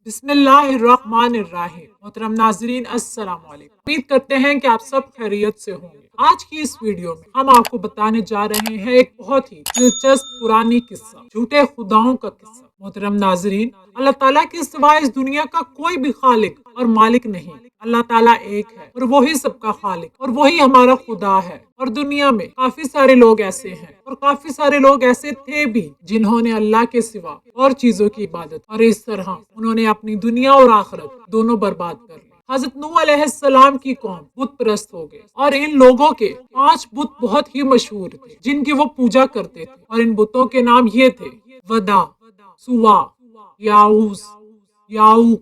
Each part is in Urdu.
بسم اللہ الرحمن الرحیم۔ محترم ناظرین السلام علیکم، امید کرتے ہیں کہ آپ سب خیریت سے ہوں گے۔ آج کی اس ویڈیو میں ہم آپ کو بتانے جا رہے ہیں ایک بہت ہی دلچسپ پرانی قصہ، جھوٹے خداؤں کا قصہ۔ محترم ناظرین، اللہ تعالیٰ کے سوا اس دنیا کا کوئی بھی خالق اور مالک نہیں۔ اللہ تعالیٰ ایک ہے اور وہی سب کا خالق اور وہی ہمارا خدا ہے۔ اور دنیا میں کافی سارے لوگ ایسے ہیں اور کافی سارے لوگ ایسے تھے بھی جنہوں نے اللہ کے سوا اور چیزوں کی عبادت، اور اس طرح انہوں نے اپنی دنیا اور آخرت دونوں برباد کر لی۔ حضرت نوح علیہ السلام کی قوم بت پرست ہو گئے اور ان لوگوں کے 5 بت بہت ہی مشہور تھے جن کی وہ پوجا کرتے تھے، اور ان بتوں کے نام یہ تھے: ودا، سوا، یاؤس، یاؤق،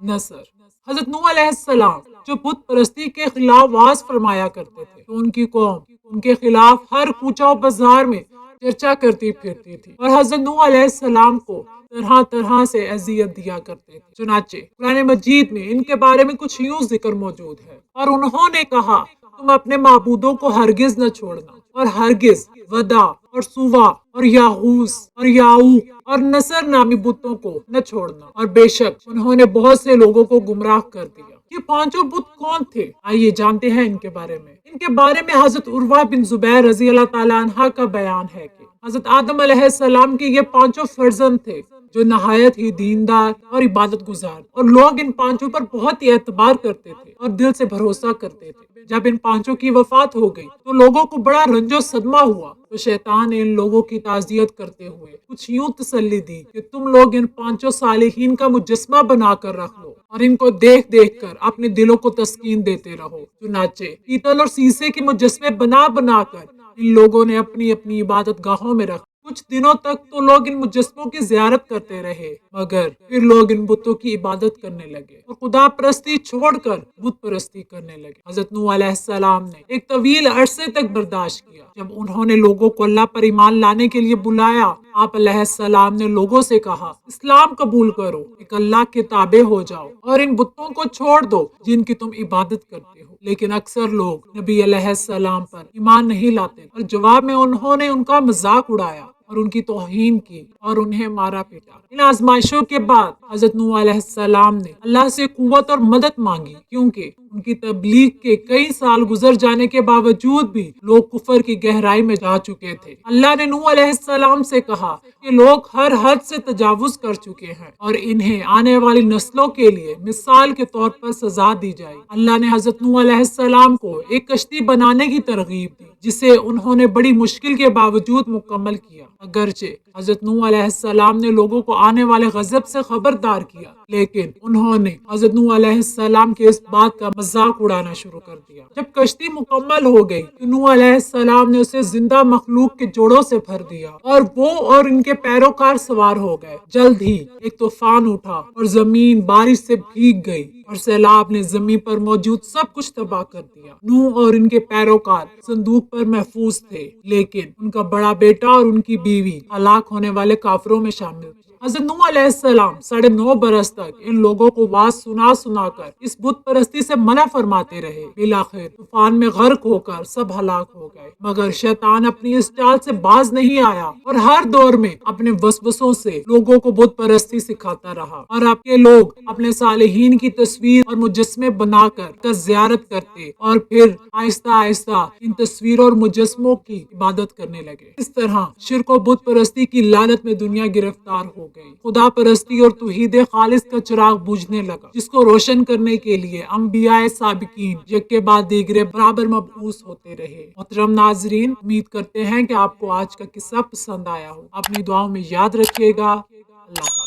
نصر۔ حضرت نوح علیہ السلام جو بت پرستی کے خلاف واز فرمایا کرتے تھے تو ان کی قوم ان کے خلاف ہر کوچہ و بازار میں چرچا کرتی پھرتی تھی اور حضرت نوح علیہ السلام کو طرح طرح سے اذیت دیا کرتے تھے۔ چنانچہ قرآن مجید میں ان کے بارے میں کچھ یوں ذکر موجود ہے: اور انہوں نے کہا، تم اپنے معبودوں کو ہرگز نہ چھوڑنا، اور ہرگز ودا اور سوا اور یاغوس اور یاؤق اور نصر نامی بتوں کو نہ چھوڑنا، اور بے شک انہوں نے بہت سے لوگوں کو گمراہ کر دیا۔ یہ 5 بت کون تھے؟ آئیے جانتے ہیں ان کے بارے میں۔ ان کے بارے میں حضرت عروہ بن زبیر رضی اللہ تعالیٰ عنہ کا بیان ہے کہ حضرت آدم علیہ السلام کے یہ 5 فرزند تھے جو نہایت ہی دیندار اور عبادت گزار، اور لوگ ان 5 پر بہت ہی اعتبار کرتے تھے اور دل سے بھروسہ کرتے تھے۔ جب ان 5 کی وفات ہو گئی تو لوگوں کو بڑا رنج و صدمہ ہوا، تو شیطان نے ان لوگوں کی تعزیت کرتے ہوئے کچھ یوں تسلی دی کہ تم لوگ ان 5 صالحین کا مجسمہ بنا کر رکھ لو اور ان کو دیکھ دیکھ کر اپنے دلوں کو تسکین دیتے رہو۔ چنانچہ پیتل اور سیسے کے مجسمے بنا بنا کر ان لوگوں نے اپنی اپنی عبادت گاہوں میں رکھ۔ کچھ دنوں تک تو لوگ ان مجسموں کی زیارت کرتے رہے، مگر پھر لوگ ان بتوں کی عبادت کرنے لگے اور خدا پرستی چھوڑ کر بت پرستی کرنے لگے۔ حضرت نوح علیہ السلام نے ایک طویل عرصے تک برداشت کیا۔ جب انہوں نے لوگوں کو اللہ پر ایمان لانے کے لیے بلایا، آپ علیہ السلام نے لوگوں سے کہا، اسلام قبول کرو، ایک اللہ کے تابع ہو جاؤ اور ان بتوں کو چھوڑ دو جن کی تم عبادت کرتے ہو۔ لیکن اکثر لوگ نبی علیہ السلام پر ایمان نہیں لاتے اور جواب میں انہوں نے ان کا مذاق اڑایا اور ان کی توہین کی اور انہیں مارا پیٹا۔ ان آزمائشوں کے بعد حضرت نوح علیہ السلام نے اللہ سے قوت اور مدد مانگی، کیونکہ ان کی تبلیغ کے کئی سال گزر جانے کے باوجود بھی لوگ کفر کی گہرائی میں جا چکے تھے۔ اللہ نے نوح علیہ السلام سے کہا کہ لوگ ہر حد سے تجاوز کر چکے ہیں اور انہیں آنے والی نسلوں کے لیے مثال کے طور پر سزا دی جائے۔ اللہ نے حضرت نوح علیہ السلام کو ایک کشتی بنانے کی ترغیب دی جسے انہوں نے بڑی مشکل کے باوجود مکمل کیا۔ اگرچہ حضرت نوح علیہ السلام نے لوگوں کو آنے والے غضب سے خبردار کیا، لیکن انہوں نے حضرت نوح علیہ السلام کے اس بات کا مذاق اڑانا شروع کر دیا۔ جب کشتی مکمل ہو گئی تو نوح علیہ السلام نے اسے زندہ مخلوق کے جوڑوں سے بھر دیا اور وہ اور ان کے پیروکار سوار ہو گئے۔ جلد ہی ایک طوفان اٹھا اور زمین بارش سے بھیگ گئی اور سیلاب نے زمین پر موجود سب کچھ تباہ کر دیا۔ نوح اور ان کے پیروکار صندوق پر محفوظ تھے، لیکن ان کا بڑا بیٹا اور ان کی بیوی ہلاک ہونے والے کافروں میں شامل تھے۔ حضرت نوح علیہ السلام 9.5 برس تک ان لوگوں کو واز سنا سنا کر اس بت پرستی سے منع فرماتے رہے۔ بالآخر طوفان میں غرق ہو کر سب ہلاک ہو گئے، مگر شیطان اپنی اس چال سے باز نہیں آیا اور ہر دور میں اپنے وسوسوں سے لوگوں کو بت پرستی سکھاتا رہا، اور اب کے لوگ اپنے صالحین کی تصویر اور مجسمے بنا کر زیارت کرتے اور پھر آہستہ آہستہ ان تصویروں اور مجسموں کی عبادت کرنے لگے۔ اس طرح شرک و بت پرستی کی لعنت میں دنیا گرفتار ہو گئی۔ خدا پرستی اور توحید خالص کا چراغ بجھنے لگا، جس کو روشن کرنے کے لیے انبیاء سابقین یک کے بعد دیگرے برابر مبعوث ہوتے رہے۔ محترم ناظرین، امید کرتے ہیں کہ آپ کو آج کا قصہ پسند آیا ہو۔ اپنی دعاؤں میں یاد رکھیے گا۔ اللہ حافظ۔